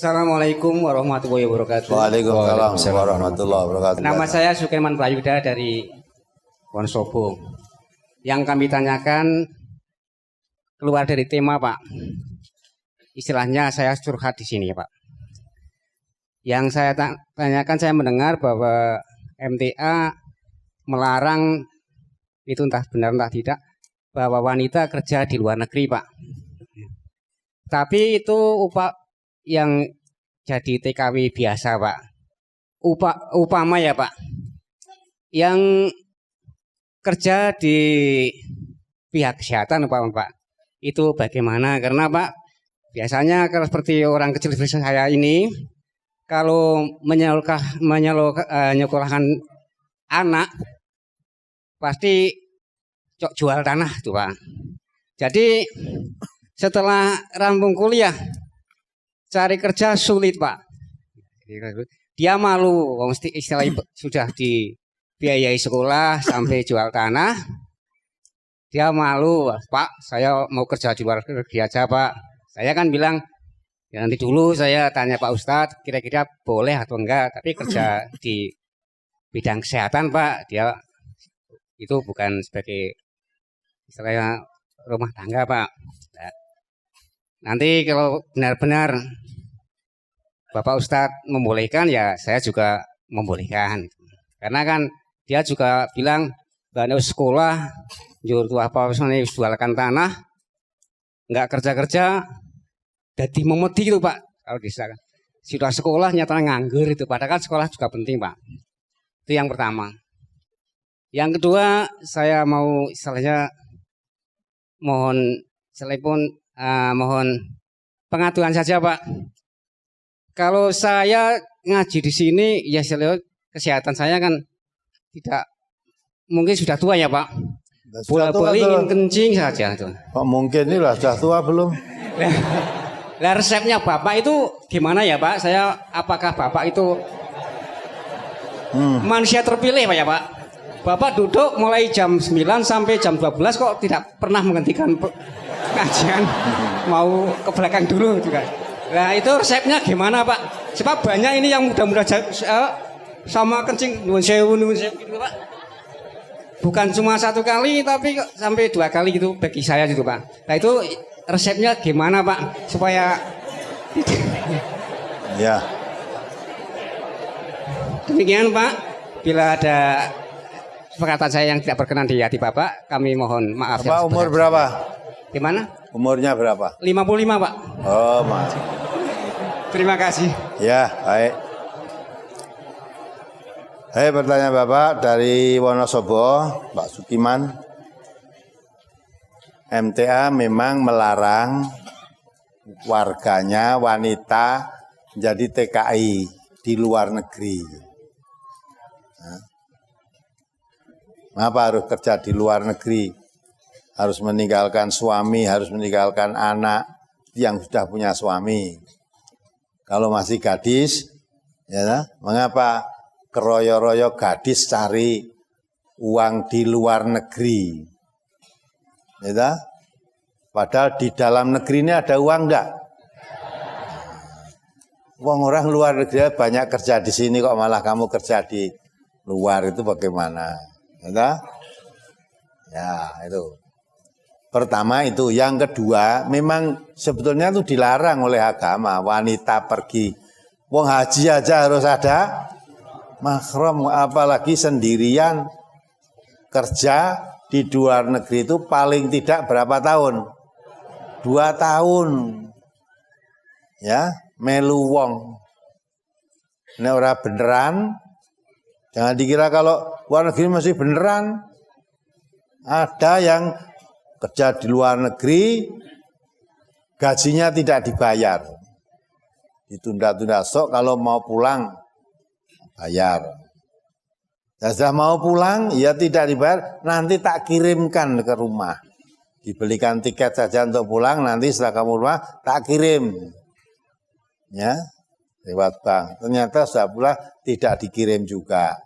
Assalamualaikum warahmatullahi wabarakatuh. Waalaikumsalam warahmatullahi wabarakatuh. Nama saya Sukirman Prayuda dari Wonosobo. Yang kami tanyakan keluar dari tema, Pak. Istilahnya saya curhat di sini, Pak. Yang saya tanyakan, saya mendengar bahwa MTA melarang, itu entah benar entah tidak, bahwa wanita kerja di luar negeri, Pak. Tapi itu yang jadi TKW biasa, Pak. Upama ya, Pak. Yang kerja di pihak kesehatan, Pak. Itu bagaimana? Karena, Pak, biasanya kalau seperti orang kecil seperti saya ini, kalau menyekolahkan anak, pasti jual tanah tuh, Pak. Jadi setelah rampung kuliah, cari kerja sulit, Pak. Dia malu, mesti istilahnya sudah dibiayai sekolah sampai jual tanah. Dia malu, Pak, saya mau kerja di luar negeri aja, Pak. Saya kan bilang, ya nanti dulu saya tanya Pak Ustadz, kira-kira boleh atau enggak. Tapi kerja di bidang kesehatan, Pak, dia itu bukan sebagai istilahnya rumah tangga, Pak. Nanti kalau benar-benar Bapak Ustadz membolehkan, ya saya juga membolehkan. Karena kan dia juga bilang, bahwa sekolah, jual apa jualkan tanah, nggak kerja-kerja, jadi memedi itu, Pak. Kalau bisa kan, sudah sekolah nyata nganggur itu, padahal kan sekolah juga penting, Pak. Itu yang pertama. Yang kedua, saya mau istilahnya mohon pengaduan saja, Pak. Kalau saya ngaji di sini, ya kesehatan saya kan tidak, mungkin sudah tua ya, Pak. Bola-bola ingin kencing saja tuh. Kok mungkin ini lah sudah tua belum? Lah resepnya Bapak itu gimana ya, Pak? Apakah Bapak itu manusia terpilih, Pak ya, Pak? Bapak duduk mulai jam 9 sampai jam 12 kok tidak pernah menghentikan kajian, mau ke belakang dulu juga. Nah itu resepnya gimana, Pak? Sebab banyak ini yang mudah-mudah sama kencing nuwun sewu gitu, Pak. Bukan cuma satu kali tapi sampai 2 kali gitu bagi saya gitu, Pak. Nah itu resepnya gimana, Pak? Supaya ya. Demikian, Pak. Bila ada perkataan saya yang tidak berkenan di hati Bapak, kami mohon maaf. Bapak umur berapa? Di mana? Umurnya berapa? 55, Pak. Oh, Mas. Terima kasih. Ya, baik. Hai, pertanyaan Bapak dari Wonosobo, Pak Sukiman. MTA memang melarang warganya wanita menjadi TKI di luar negeri. Mengapa harus kerja di luar negeri? Harus meninggalkan suami, harus meninggalkan anak yang sudah punya suami. Kalau masih gadis, ya, mengapa keroyo-royo gadis cari uang di luar negeri? Ya, padahal di dalam negeri ini ada uang enggak? Uang orang luar negeri banyak kerja di sini kok malah kamu kerja di luar, itu bagaimana? Ya, itu. Pertama itu, yang kedua memang sebetulnya itu dilarang oleh agama wanita pergi. Wong haji aja harus ada mahram, apalagi sendirian kerja di luar negeri itu paling tidak berapa tahun? 2 tahun. Ya, melu wong. Ini ora beneran. Jangan dikira kalau luar negeri masih beneran. Ada yang kerja di luar negeri, gajinya tidak dibayar. Ditunda-tunda, sok kalau mau pulang, bayar. Dan sudah mau pulang, ya tidak dibayar, nanti tak kirimkan ke rumah. Dibelikan tiket saja untuk pulang, nanti setelah kamu rumah, tak kirim. Ya, lewat bank. Ternyata sudah pulang, tidak dikirim juga.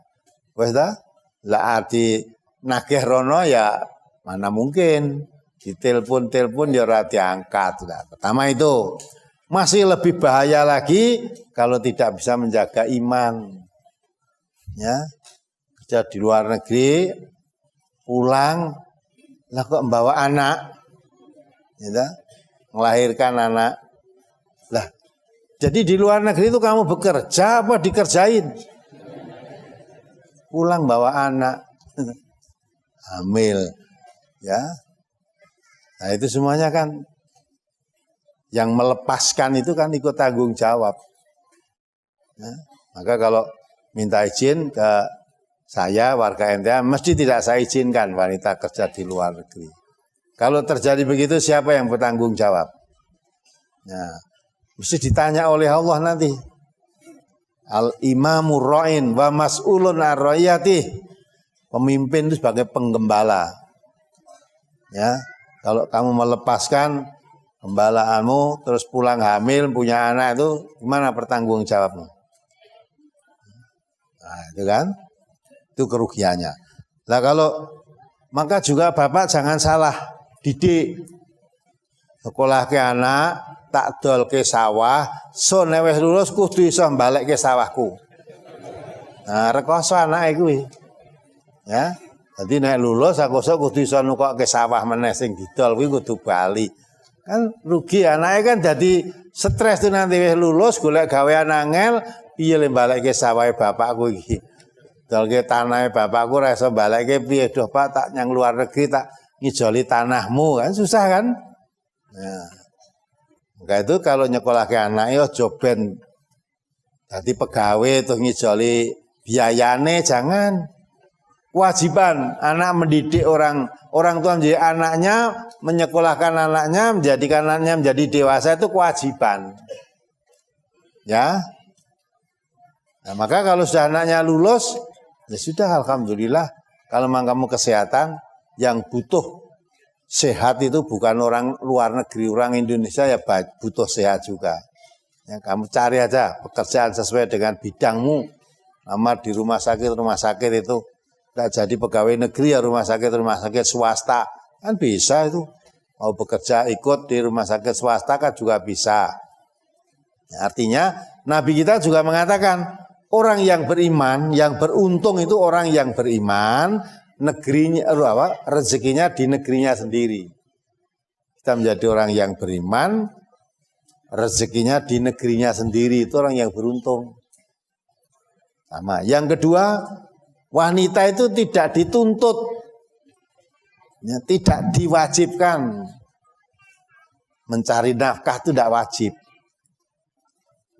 Wes dah, lah di nagih rono ya mana mungkin. Ditelepon-telepon ya ora diangkat. Pertama itu. Masih lebih bahaya lagi kalau tidak bisa menjaga iman. Ya, kerja di luar negeri, pulang, lah kok membawa anak, ya, melahirkan anak. Lah, jadi di luar negeri itu kamu bekerja apa dikerjain? Pulang bawa anak, hamil, ya. Nah itu semuanya kan yang melepaskan itu kan ikut tanggung jawab. Ya, maka kalau minta izin ke saya warga NTA mesti tidak saya izinkan wanita kerja di luar negeri. Kalau terjadi begitu siapa yang bertanggung jawab? Nah, mesti ditanya oleh Allah nanti. Al-imamu ra'in wa mas'ulun ar-ra'iyati. Pemimpin itu sebagai penggembala. Ya, kalau kamu melepaskan gembalaanmu terus pulang hamil punya anak itu gimana pertanggung jawabmu? Nah, itu kan itu kerugiannya. Nah kalau maka juga bapak jangan salah didik sekolah ke anak tak dol ke sawah so newes lulus kudu iso balik ke sawahku. Nah rekoso anak kuwi ya. Jadi nek lulus aku kudu iso nukok ke sawah meneh sing didol kuwi kudu bali. Kan rugi anaknya kan jadi stres tuh nanti wis lulus golek gawean angel piye le balekke sawahe bapakku iki. Dolke tanahe bapakku ra iso balekke piye doh Pak tak nyang luar negeri tak ngijoli tanahmu kan susah kan? Nah. Maka itu kalau nyekolahke anake aja ben dadi pegawai terus ngijoli biayane jangan. Kewajiban anak mendidik orang tua menjadi anaknya, menyekolahkan anaknya, menjadikan anaknya menjadi dewasa itu kewajiban. Ya. Nah, maka kalau sudah anaknya lulus, ya sudah alhamdulillah. Kalau memang kamu kesehatan, yang butuh sehat itu bukan orang luar negeri, orang Indonesia ya butuh sehat juga. Ya, kamu cari aja pekerjaan sesuai dengan bidangmu. Lamar di rumah sakit itu. Tidak jadi pegawai negeri ya rumah sakit swasta kan bisa itu mau bekerja ikut di rumah sakit swasta kan juga bisa. Ya, artinya Nabi kita juga mengatakan orang yang beriman yang beruntung itu orang yang beriman negerinya rezekinya di negerinya sendiri. Kita menjadi orang yang beriman rezekinya di negerinya sendiri itu orang yang beruntung. Sama. Yang kedua wanita itu tidak dituntut, ya, tidak diwajibkan mencari nafkah itu tidak wajib.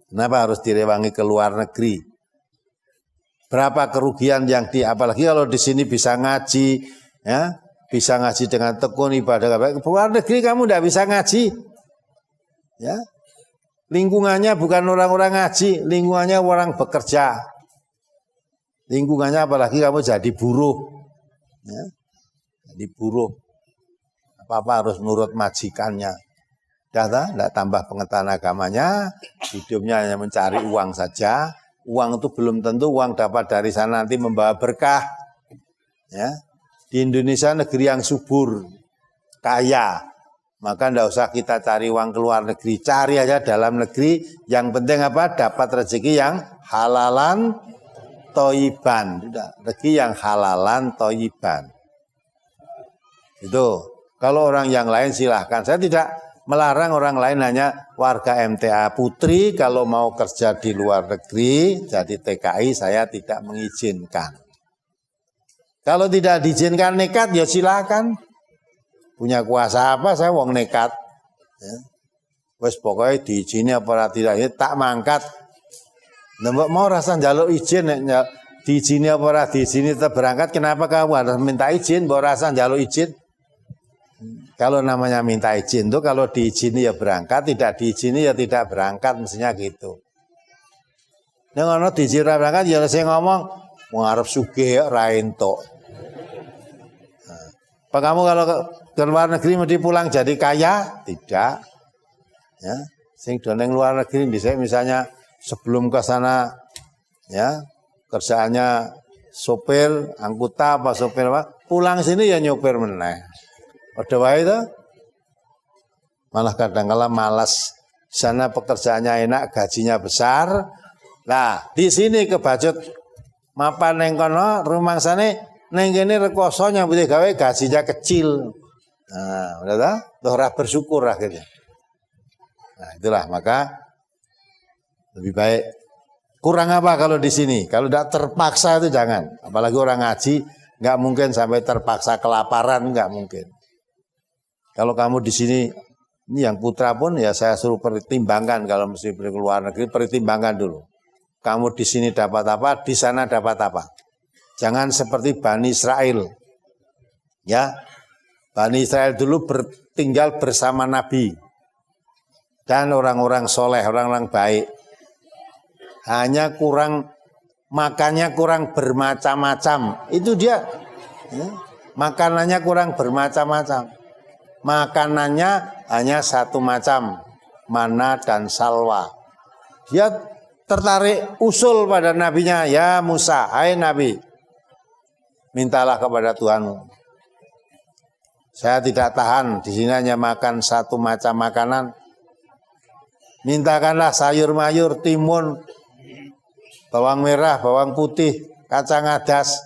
Kenapa harus direwangi ke luar negeri? Berapa kerugian yang apalagi kalau di sini bisa ngaji, ya, bisa ngaji dengan tekun ibadah. Ke luar negeri kamu tidak bisa ngaji, ya. Lingkungannya bukan orang-orang ngaji, lingkungannya orang bekerja. Lingkungannya apalagi kamu jadi buruh, ya. Jadi buruh, apa-apa harus nurut majikannya. Tidak tambah pengetahuan agamanya, hidupnya hanya mencari uang saja. Uang itu belum tentu uang dapat dari sana nanti membawa berkah. Ya. Di Indonesia negeri yang subur, kaya, maka tidak usah kita cari uang ke luar negeri, cari aja dalam negeri. Yang penting apa? Dapat rezeki yang halalan toyiban, rezeki yang halalan toyiban. Itu kalau orang yang lain silahkan. Saya tidak melarang orang lain, hanya warga MTA Putri kalau mau kerja di luar negeri jadi TKI saya tidak mengizinkan. Kalau tidak diizinkan nekat ya silakan. Punya kuasa apa saya wong nekat. Ya. Wes pokoknya diizini apa tidak ya tak mangkat. Nembok mau rasa njaluk izin diizini apa ora diizini tetap berangkat, kenapa kamu harus minta izin mbok rasa njaluk izin? Kalau namanya minta izin tuh kalau diizini ya berangkat, tidak diizini ya tidak berangkat, mestinya gitu. Nek ono diizini berangkat ya sing ngomong mau arep sugih ra entuk. Apa kamu kalau ke luar negeri mesti pulang jadi kaya? Tidak. Ya, sing do ning luar negeri misalnya sebelum ke sana ya kerjaannya sopir angkutan apa sopir apa, pulang sini ya nyopir meneh. Padha wae to. Malah kadang-kala malas sana pekerjaannya enak, gajinya besar. Nah, di sini kebacut mapan neng kono rumangsane neng kene rekoso nyambute gawe gajinya kecil. Nah, udah tak? Ora bersyukur akhirnya. Nah, itulah maka lebih baik kurang apa kalau di sini? Kalau tidak terpaksa itu jangan. Apalagi orang ngaji nggak mungkin sampai terpaksa kelaparan, nggak mungkin. Kalau kamu di sini, ini yang putra pun ya saya suruh pertimbangkan kalau mesti pergi ke luar negeri, pertimbangkan dulu. Kamu di sini dapat apa, di sana dapat apa. Jangan seperti Bani Israel. Ya, Bani Israel dulu tinggal bersama Nabi dan orang-orang soleh, orang-orang baik. Hanya kurang makannya kurang bermacam-macam. Itu dia ya, makanannya kurang bermacam-macam. Makanannya hanya satu macam, mana dan salwa. Dia tertarik usul pada nabinya, ya Musa, hai Nabi, mintalah kepada Tuhanmu. Saya tidak tahan, di sini hanya makan satu macam makanan. Mintakanlah sayur-mayur, timun, bawang merah, bawang putih, kacang adas.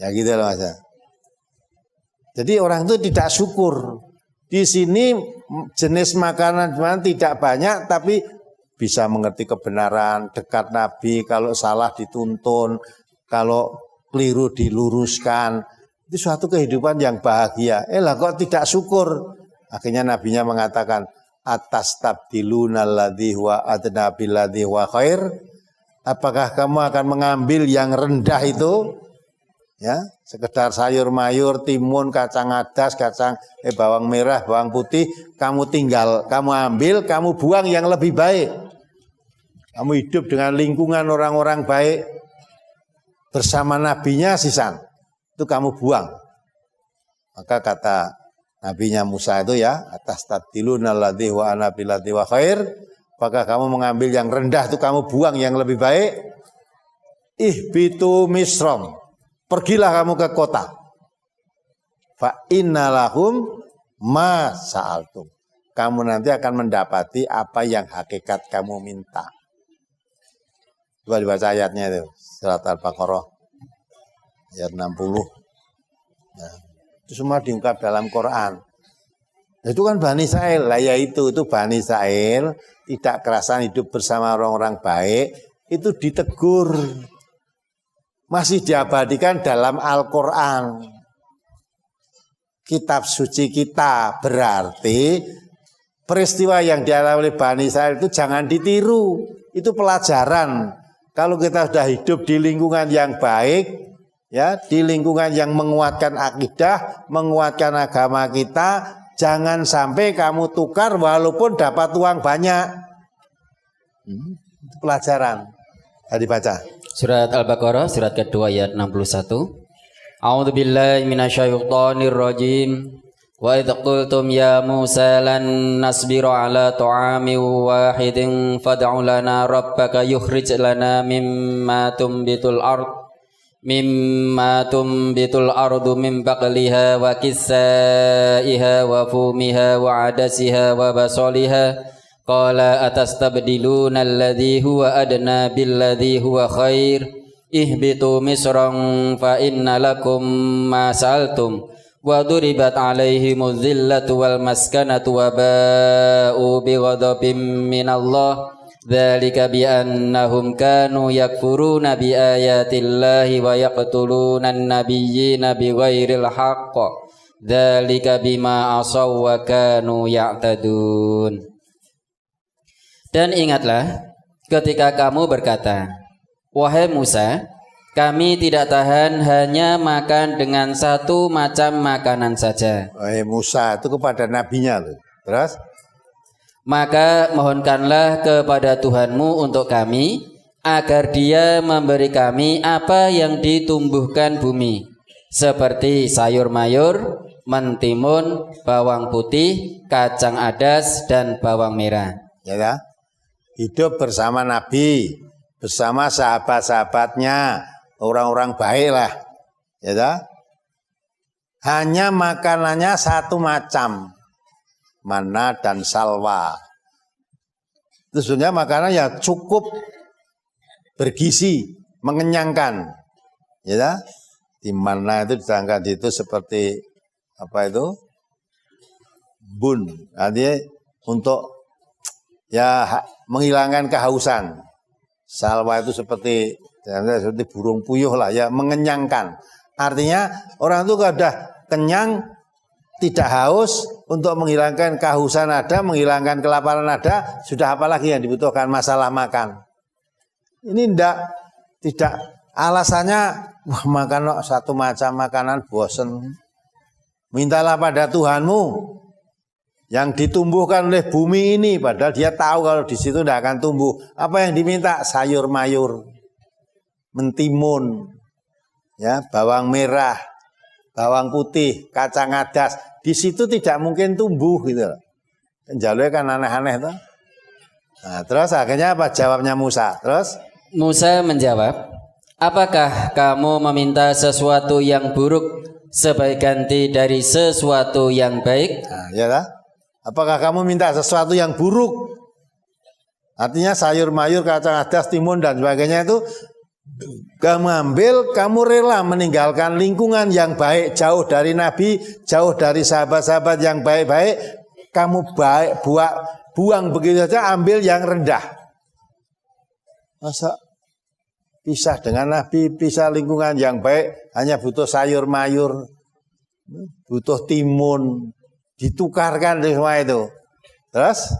Ya gitu loh Mas. Jadi orang itu tidak syukur. Di sini jenis makanan tidak banyak, tapi bisa mengerti kebenaran, dekat Nabi, kalau salah dituntun, kalau keliru diluruskan. Itu suatu kehidupan yang bahagia. Lah kok tidak syukur? Akhirnya nabinya mengatakan, atas tabdiluna alladzi huwa adna billadzi huwa khair. Apakah kamu akan mengambil yang rendah itu? Ya, sekedar sayur mayur, timun, kacang adas, bawang merah, bawang putih, kamu tinggal, kamu ambil, kamu buang yang lebih baik. Kamu hidup dengan lingkungan orang-orang baik bersama nabinya sisan. Itu kamu buang. Maka kata nabinya Musa itu ya, atas tabdiluna alladzi wa ana billadzi wa khair. Apakah kamu mengambil yang rendah itu kamu buang yang lebih baik? Ihbitu misrom. Pergilah kamu ke kota. Fa innalahum ma sa'altum. Kamu nanti akan mendapati apa yang hakikat kamu minta. Coba dibaca ayatnya itu. Surat Al-Baqarah. Ayat 60. Nah, itu semua diungkap dalam Quran. Itu kan Bani Israel. Lah ya itu Bani Israel tidak kerasan hidup bersama orang-orang baik. Itu ditegur. Masih diabadikan dalam Al-Quran. Kitab suci kita, berarti peristiwa yang dialami oleh Bani Israel itu jangan ditiru. Itu pelajaran. Kalau kita sudah hidup di lingkungan yang baik, ya, di lingkungan yang menguatkan akidah, menguatkan agama kita, jangan sampai kamu tukar walaupun dapat uang banyak. Itu pelajaran. Tadi baca. Surat Al-Baqarah surat kedua ayat 61. A'udzu billahi minasyaitonir rajim. Wa idz qultum ya Musa lan nasbiru ala ta'amin wahidin fad'u lana rabbaka yukhrij lana mimma tumbitul ardu min baqliha wa kisaiha wa fumiha wa adasiha wa basaliha. Qala atastabdiluna alladhi huwa adna billadhi huwa khair ihbitu misran fa inna lakum ma sa'altum wa duribat alaihimuz zillatu wal maskanatu wa ba'u bighadabin minallah dzalika bi annahum kanu yakfuruna bi ayatillahi wa yaqtuluna an-nabiyyina bighairil haqq dzalika bima asaw wa kanu ya'tadun. Dan ingatlah ketika kamu berkata, wahai Musa, kami tidak tahan hanya makan dengan satu macam makanan saja. Wahai Musa itu kepada nabinya loh. Terus? Maka mohonkanlah kepada Tuhanmu untuk kami, agar dia memberi kami apa yang ditumbuhkan bumi. Seperti sayur mayur, mentimun, bawang putih, kacang adas, dan bawang merah. Ya, hidup bersama Nabi, bersama sahabat-sahabatnya, orang-orang baik lah, ya. Hanya makanannya satu macam, mana dan salwa. Itu sebenarnya makanan yang cukup bergizi, mengenyangkan. Ya, di mana itu disangka itu seperti apa itu? Bun. Artinya untuk ya menghilangkan kehausan. Salwa itu seperti burung puyuh lah ya, mengenyangkan. Artinya orang itu kalau udah kenyang, tidak haus, untuk menghilangkan kehausan ada, menghilangkan kelaparan ada, sudah apalagi yang dibutuhkan masalah makan. Ini tidak alasannya wah makan satu macam makanan bosen. Mintalah pada Tuhanmu yang ditumbuhkan oleh bumi ini, padahal dia tahu kalau di situ tidak akan tumbuh. Apa yang diminta? Sayur mayur, mentimun, ya, bawang merah, bawang putih, kacang adas. Di situ tidak mungkin tumbuh gitu. Jalurnya kan aneh-aneh tuh. Nah, terus akhirnya apa jawabnya Musa? Terus Musa menjawab, apakah kamu meminta sesuatu yang buruk sebagai ganti dari sesuatu yang baik? nah, ya tak? Apakah kamu minta sesuatu yang buruk? Artinya sayur mayur, kacang adas, timun dan sebagainya itu kamu ambil, kamu rela meninggalkan lingkungan yang baik, jauh dari Nabi, jauh dari sahabat-sahabat yang baik-baik, kamu buang begitu saja, ambil yang rendah. Masa pisah dengan Nabi, pisah lingkungan yang baik, hanya butuh sayur mayur, butuh timun, ditukarkan semua itu. Terus?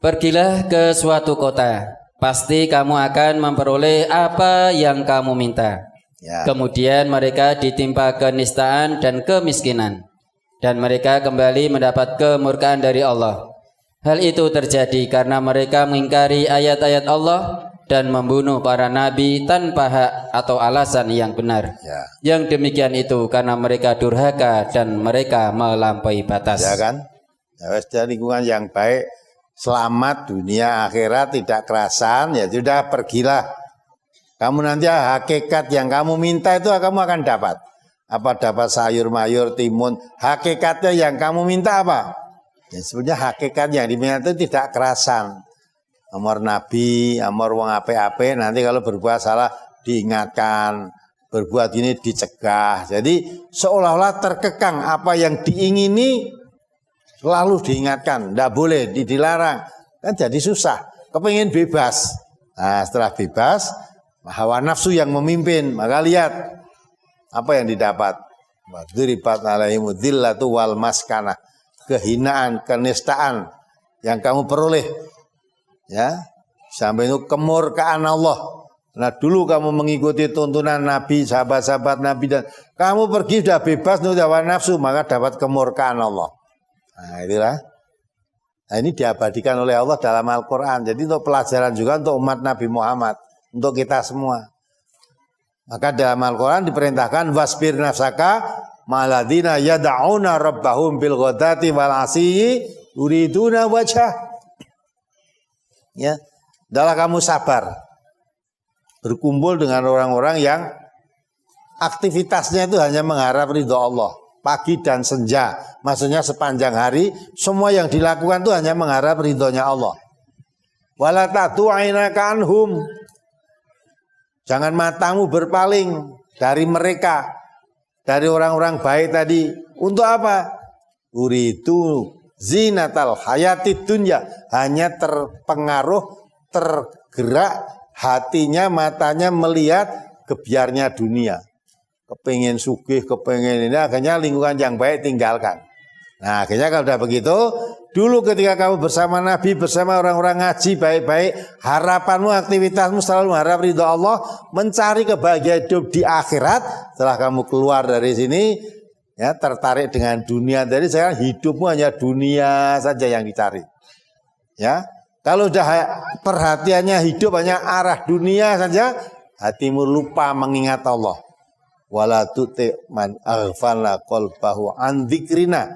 Pergilah ke suatu kota, pasti kamu akan memperoleh apa yang kamu minta. Ya. Kemudian mereka ditimpa kenistaan dan kemiskinan, dan mereka kembali mendapat kemurkaan dari Allah. Hal itu terjadi karena mereka mengingkari ayat-ayat Allah dan membunuh para nabi tanpa hak atau alasan yang benar. Ya. Yang demikian itu karena mereka durhaka dan mereka melampaui batas. Ya kan? Ya, dari lingkungan yang baik, selamat dunia akhirat, tidak kerasan, ya sudah pergilah. Kamu nanti hakikat yang kamu minta itu kamu akan dapat. Apa dapat sayur mayur, timun, hakikatnya yang kamu minta apa? Ya sebenarnya hakikat yang diminta itu tidak kerasan. Amor Nabi, amor wong ape-ape, nanti kalau berbuat salah diingatkan, berbuat ini dicegah. Jadi seolah-olah terkekang apa yang diingini selalu diingatkan, tidak boleh, dilarang. Kan jadi susah, kepingin bebas. Nah setelah bebas, hawa nafsu yang memimpin, maka lihat apa yang didapat. Wadribat alaihimud dzillatu wal maskanah. Kehinaan, kenistaan yang kamu peroleh, ya, sampai itu kemurkaan Allah. Nah dulu kamu mengikuti tuntunan Nabi, sahabat-sahabat Nabi, dan kamu pergi sudah bebas nuh hawa nafsu, maka dapat kemurkaan Allah. Nah itulah. Nah ini diabadikan oleh Allah dalam Al-Quran. Jadi untuk pelajaran juga untuk umat Nabi Muhammad, untuk kita semua. Maka dalam Al-Quran diperintahkan wasbir nafsaka maladina yada'una rabbahum bil ghadati wal asyi yuriduna wajah. Ya, adalah kamu sabar berkumpul dengan orang-orang yang aktivitasnya itu hanya mengharap ridho Allah pagi dan senja, maksudnya sepanjang hari semua yang dilakukan itu hanya mengharap ridhonya Allah. Wala ta'tu ainaka anhum, jangan matamu berpaling dari mereka, dari orang-orang baik tadi. Untuk apa? Uridu zinatal hayatid dunya, hanya terpengaruh, tergerak hatinya, matanya melihat kebiarnya dunia. Kepingin sugih, kepingin ini, akhirnya lingkungan yang baik tinggalkan. Nah akhirnya kalau sudah begitu, dulu ketika kamu bersama Nabi, bersama orang-orang ngaji baik-baik, harapanmu, aktivitasmu selalu mengharap ridho Allah, mencari kebahagiaan hidup di akhirat. Setelah kamu keluar dari sini, ya tertarik dengan dunia, jadi sekarang hidupmu hanya dunia saja yang dicari. Ya, kalau sudah perhatiannya hidup hanya arah dunia saja, hatimu lupa mengingat Allah. Wala tuti man aghfalna qalbahu an dzikrina.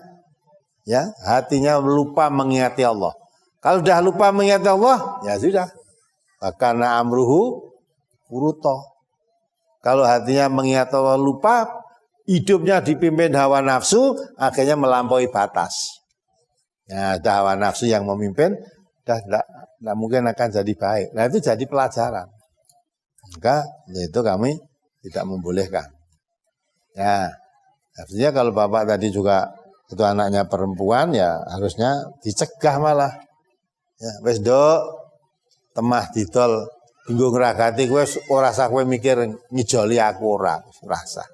Ya, hatinya lupa mengingati Allah. Kalau sudah lupa mengingati Allah, ya sudah. Karena amruhu furuto. Kalau hatinya mengingat Allah lupa, hidupnya dipimpin hawa nafsu, akhirnya melampaui batas. Ya, ada hawa nafsu yang memimpin, tidak mungkin akan jadi baik. Nah itu jadi pelajaran. Maka itu kami tidak membolehkan. Ya, artinya kalau bapak tadi juga itu anaknya perempuan ya harusnya dicegah malah. Ya, wes dok, temah didol, bingung ragati kowe ora usah kowe mikir ngijoli aku ora rasa.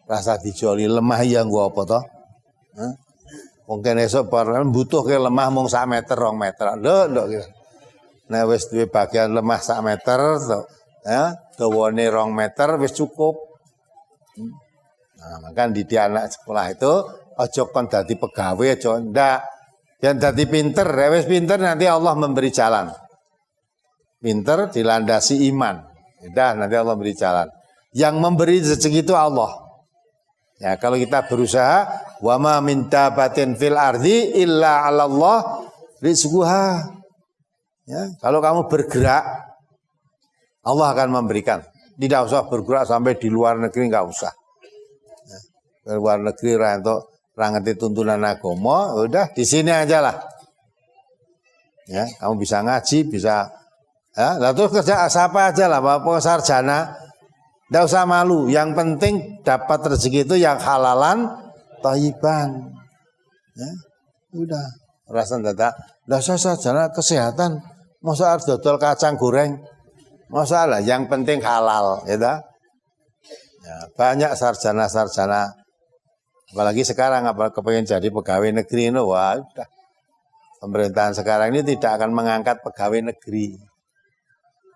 Rasa dijoli lemah ya gua apa toh? Mungkin esok butuh ke lemah mung 1 meter 2 meter. Nduk gitu. Nah wis duwe bagian lemah 1 meter ya, dawane 2 meter wis cukup. Nah, maka di anak sekolah itu aja kon dadi pegawai aja ndak. Yang dadi pinter, wis pinter nanti Allah memberi jalan. Pinter dilandasi iman. Udah nanti Allah memberi jalan. Yang memberi rezeki itu Allah. Ya, kalau kita berusaha wa ma min dabatin fil ardi illa 'ala Allah rizquha. Ya, kalau kamu bergerak Allah akan memberikan. Tidak usah bergerak sampai di luar negeri, enggak usah. Ya, ke luar negeri untuk ngerti tuntunan agama, udah di sini aja lah. Ya, kamu bisa ngaji, bisa ya, lalu kerja apa aja lah, bapak sarjana. Tidak usah malu, yang penting dapat rezeki itu yang halalan, thayyiban. Ya, udah. Rasa tidak usah sarjana kesehatan, masa harus dodol kacang goreng, masalah. Yang penting halal, ya. Ya, banyak sarjana-sarjana, apalagi sekarang kepengen jadi pegawai negeri ini, wah udah. Pemerintahan sekarang ini tidak akan mengangkat pegawai negeri.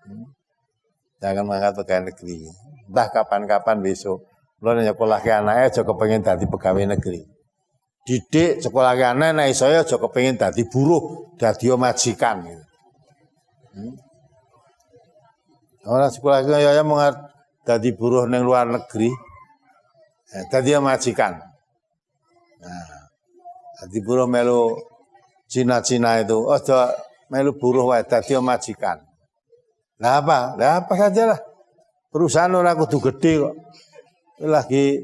Tidak akan mengangkat pegawai negeri. Entah kapan-kapan besok. Lo nyekolah ke anaknya aja kepengen jadi pegawai negeri. Didik sekolah ke anaknya saya aja kepengen jadi buruh, jadi majikan. Orang sekolah ke saya mau jadi buruh di luar negeri, jadi majikan. Nah, jadi buruh melu Cina-Cina itu, melu buruh wae dadi majikan. Lah apa saja lah. Perusahaan ora kudu gede kok. Lagi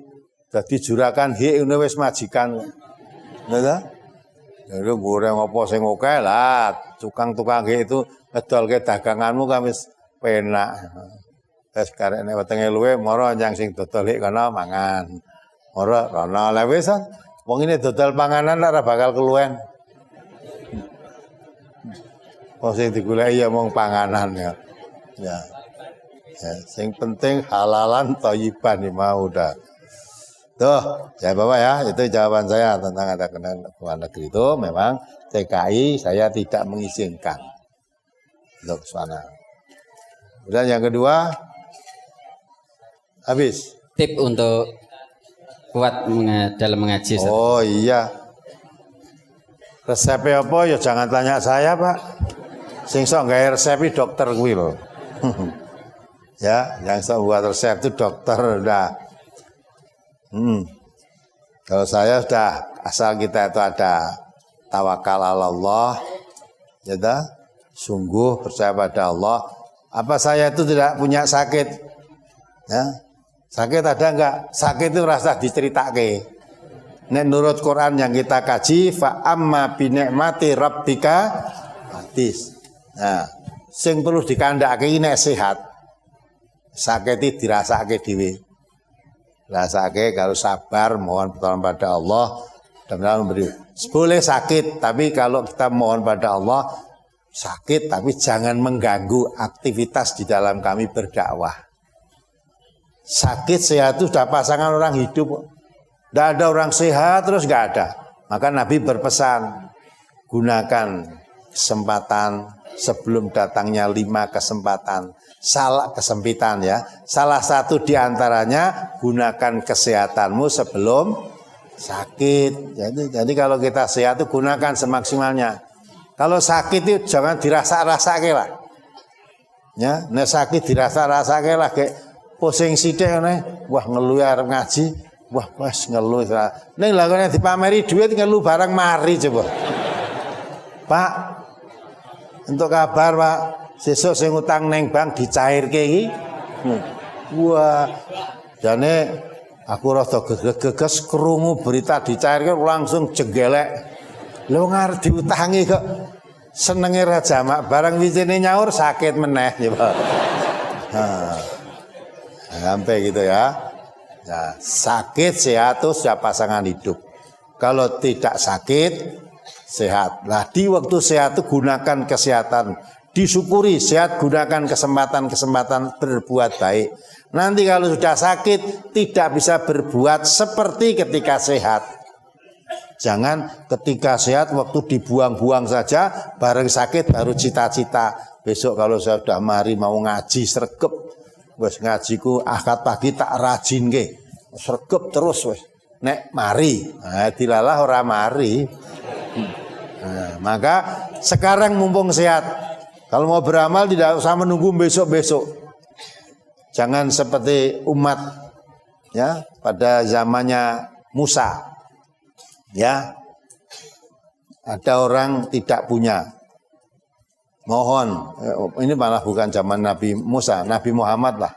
dadi juragan ngene wis majikan kok. Lha lha goreng apa sing akeh lah, tukang-tukang itu ngedolke daganganmu kan wis penak. Wis karene wetenge luwe moro nyang sing dodol hik kana mangan. Moro rono lha wis wong ini dodol panganan ora bakal keluwen. Wong sing digoleki ya mung panganan ya. Ya. Ya, yang penting halalan thayyiban mau udah. Tuh, ya Bapak ya, itu jawaban saya tentang ada kenal luar negeri itu memang TKI saya tidak mengizinkan untuk sana. Dan yang kedua, habis. Tip untuk kuat dalam mengaji. Oh iya. Resepnya apa ya jangan tanya saya Pak. Sing sok gawe resep dokter kuwi lho. Ya, yang saya buat resep itu dokter udah. Kalau saya sudah asal kita itu ada tawakal Allah, ya dah, sungguh percaya pada Allah. Apa saya itu tidak punya sakit? Ya, sakit ada enggak? Sakit itu rasa diceritake. Nek nurut Quran yang kita kaji, fa amma bi ni'mati rabbika hadis. Nah, sing perlu dikandhake nek sehat. Sakit itu dirasake dhewe. Rasake kalau sabar mohon pertolongan pada Allah dan memberi. Boleh sakit, tapi kalau kita mohon pada Allah sakit tapi jangan mengganggu aktivitas di dalam kami berdakwah. Sakit sehat itu sudah pasangan orang hidup. Tidak ada orang sehat terus nggak ada. Maka Nabi berpesan gunakan kesempatan sebelum datangnya 5 kesempatan. Salah kesempitan ya. Salah satu diantaranya gunakan kesehatanmu sebelum sakit. Jadi kalau kita sehat itu gunakan semaksimalnya. Kalau sakit itu jangan dirasa-rasake lah. Ya, nek sakit dirasa-rasake lah kayak pusing sithik ngene. Wah ngeluh arep ngaji. Wah wis ngeluh. Ning lakone dipameri duit ngeluh barang mari coba. Pak, untuk kabar Pak. Sesuk sing utang neng bank dicairke iki. Wah. Jane aku rada geges krungu berita dicairke langsung jenggelek. Lho ngarep diutangi kok senenge ra jamak barang wijine nyaur sakit meneh coba. Sampai gitu ya. Nah, sakit sehat itu sudah pasangan hidup. Kalau tidak sakit sehat. Nah, di waktu sehat itu gunakan kesehatan. Disyukuri sehat, gunakan kesempatan-kesempatan berbuat baik. Nanti kalau sudah sakit tidak bisa berbuat seperti ketika sehat. Jangan ketika sehat waktu dibuang-buang saja, bareng sakit baru cita-cita. Besok kalau saya sudah mari mau ngaji sregep, wes ngajiku akad pagi tak rajin ke, sregep terus wes. Nek mari, nah, dilalah ora mari. Nah, maka sekarang mumpung sehat, kalau mau beramal tidak usah menunggu besok-besok. Jangan seperti umat ya pada zamannya Musa. Ya, ada orang tidak punya, mohon, ini malah bukan zaman Nabi Musa, Nabi Muhammad lah,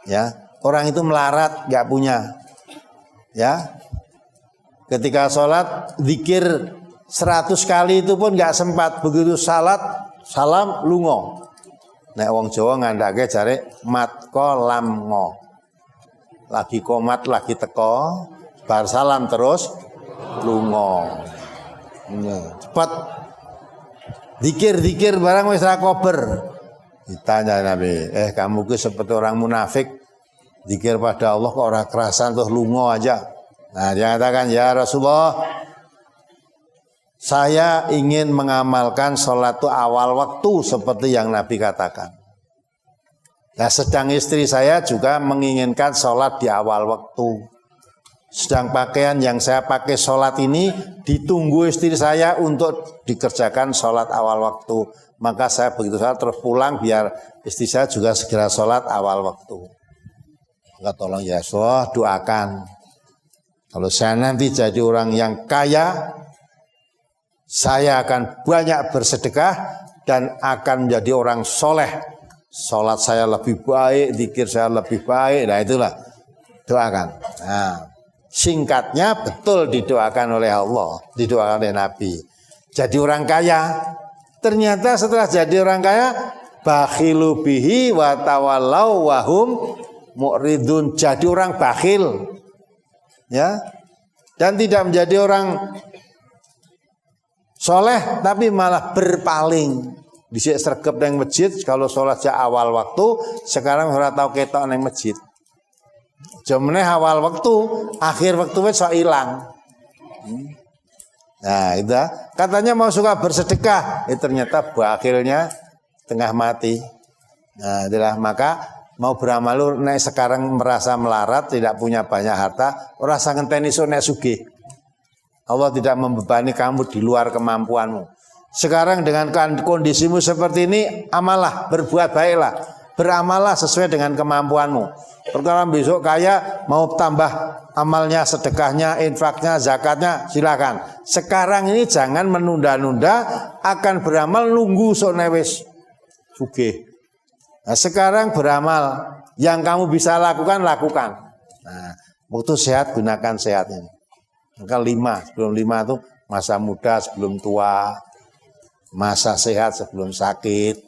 ya, orang itu melarat, nggak punya, ya, ketika sholat, zikir 100 kali itu pun nggak sempat, begitu salat, salam, lungo, nek wong Jawa ngandake jare mat ko lam ngo, lagi komat, lagi teko, bar salam terus, lungo. Cepat zikir barang wis ra kober. Ditanya Nabi, kamu ke seperti orang munafik, zikir pada Allah kok ora kerasan tuh lungo aja. Nah, dia katakan, ya Rasulullah, saya ingin mengamalkan sholat itu awal waktu seperti yang Nabi katakan. Nah, sedang istri saya juga menginginkan sholat di awal waktu. Sedang pakaian yang saya pakai sholat ini ditunggu istri saya untuk dikerjakan sholat awal waktu. Maka saya begitu sholat terus pulang biar istri saya juga segera sholat awal waktu. Maka tolong ya Allah doakan. Kalau saya nanti jadi orang yang kaya, saya akan banyak bersedekah dan akan menjadi orang soleh. Sholat saya lebih baik, zikir saya lebih baik. Nah itulah doakan. Nah. Singkatnya betul didoakan oleh Allah, didoakan oleh Nabi. Jadi orang kaya, ternyata setelah jadi orang kaya, bakhilu bihi wa tawallau wa hum mu'ridun. Jadi orang bakhil, ya, dan tidak menjadi orang soleh, tapi malah berpaling. Disik sregep nang masjid, kalau sholat awal waktu, sekarang ora tau ketok nang masjid. Jomne awal waktu, akhir waktu wis sok ilang. Nah, itu katanya mau suka bersedekah, ternyata bakhilnya tengah mati. Nah, itulah maka mau beramal lu nek sekarang merasa melarat, tidak punya banyak harta, ora usah ngenteni esuk nek sugih. Allah tidak membebani kamu di luar kemampuanmu. Sekarang dengan kondisimu seperti ini, amalah, berbuat baiklah. Beramallah sesuai dengan kemampuanmu. Perkara besok kaya mau tambah amalnya, sedekahnya, infaknya, zakatnya, silakan. Sekarang ini jangan menunda-nunda, akan beramal nunggu sone wis sugih. Nah, sekarang beramal, yang kamu bisa lakukan, lakukan. Nah, waktu sehat gunakan sehat ini. Maka 5, sebelum 5 itu masa muda sebelum tua, masa sehat sebelum sakit,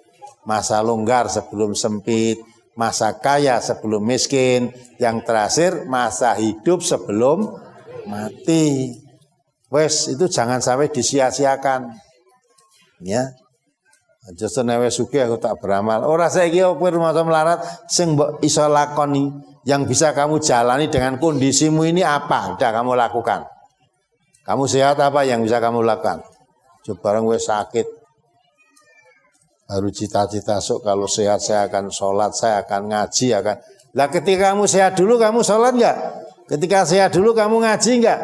masa longgar sebelum sempit, masa kaya sebelum miskin, yang terakhir masa hidup sebelum mati. Wes itu jangan sampai disia-siakan. Ya. Justru nek wis sugih aku tak beramal. Ora saiki kowe rumangsa melarat sing mbok iso lakoni, yang bisa kamu jalani dengan kondisimu ini apa? Udah kamu lakukan. Kamu sehat apa yang bisa kamu lakukan? Coba orang wis sakit, baru cita-cita sok kalau sehat saya akan sholat, saya akan ngaji, akan. Lah ketika kamu sehat dulu kamu sholat enggak? Ketika sehat dulu kamu ngaji enggak?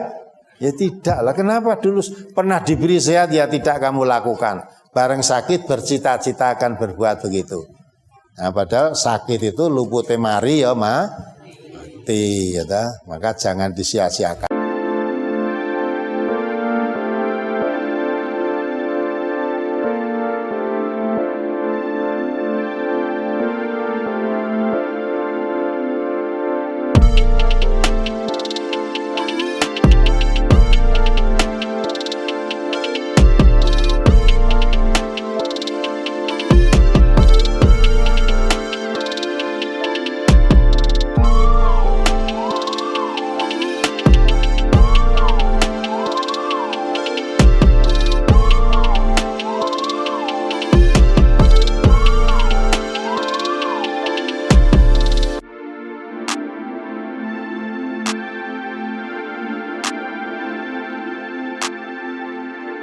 Ya tidak lah. Kenapa dulu pernah diberi sehat ya tidak kamu lakukan? Bareng sakit bercita-cita akan berbuat begitu. Nah padahal sakit itu lupute mari ya mati, ya ta? Maka jangan disia-siakan.